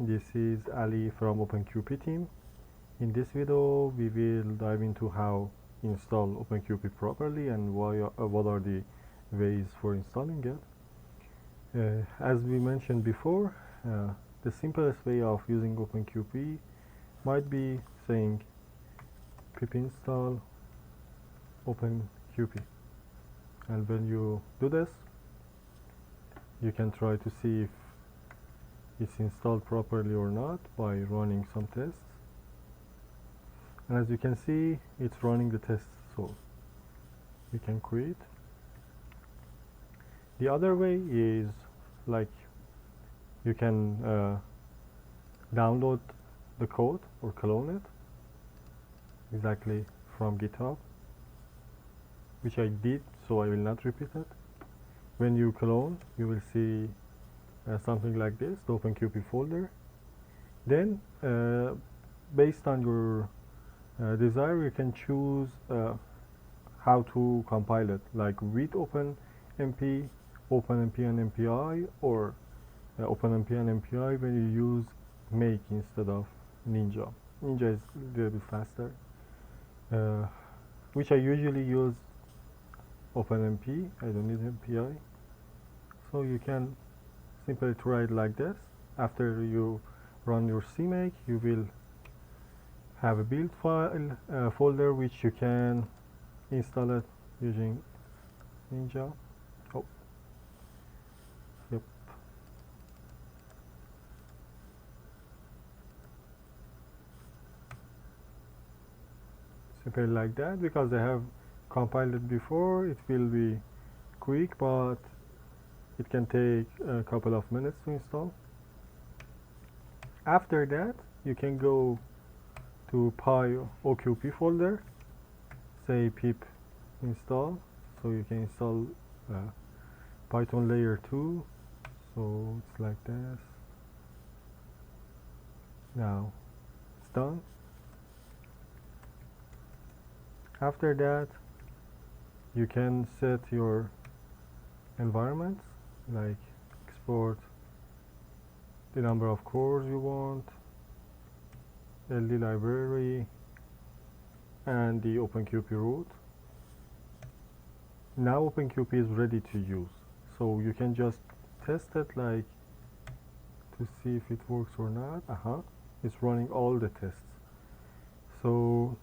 This is Ali from OpenQP team. In this video, we will dive into how install OpenQP properly and what are the ways for installing it. As we mentioned before, the simplest way of using OpenQP might be saying pip install OpenQP, and when you do this, you can try to see if it's installed properly or not by running some tests. And as you can see, it's running the tests, so you can quit. The other way is like you can download the code or clone it exactly from GitHub, which I did, so I will not repeat it. When you clone, you will see something like this, the OpenQP folder. Then, based on your desire, you can choose how to compile it, like with OpenMP, OpenMP and MPI, or OpenMP and MPI when you use make instead of Ninja. Ninja is a little bit faster, which I usually use OpenMP. I don't need MPI. So you can simply try it like this. After you run your CMake, you will have a build file folder which you can install it using Ninja. Oh, yep. Simply like that, because I have compiled it before. It will be quick, but it can take a couple of minutes to install. After that, you can go to PyOQP folder, say pip install, so you can install Python layer 2. So it's like this. Now it's done. After that, you can set your environments, like export the number of cores you want, LD library, and the OpenQP root. Now OpenQP is ready to use, so you can just test it, like to see if it works or not. It's running all the tests. So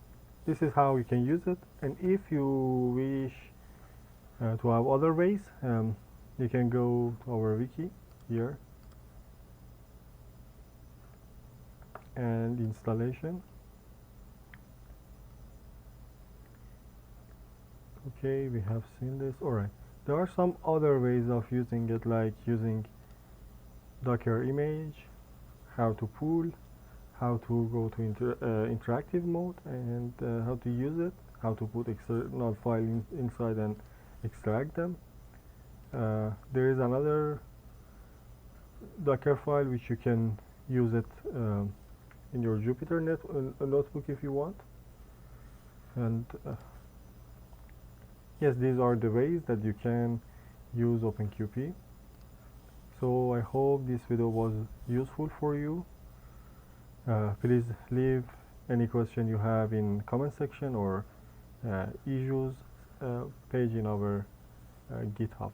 this is how you can use it, and if you wish to have other ways, you can go to our wiki here and installation. Okay, we have seen this. Alright, there are some other ways of using it, like using Docker image, how to pull, how to go to interactive mode, and how to use it, how to put external file inside and extract them. There is another Docker file which you can use it in your Jupyter notebook if you want. And yes, these are the ways that you can use OpenQP. So I hope this video was useful for you. Please leave any question you have in comment section or issues page in our GitHub.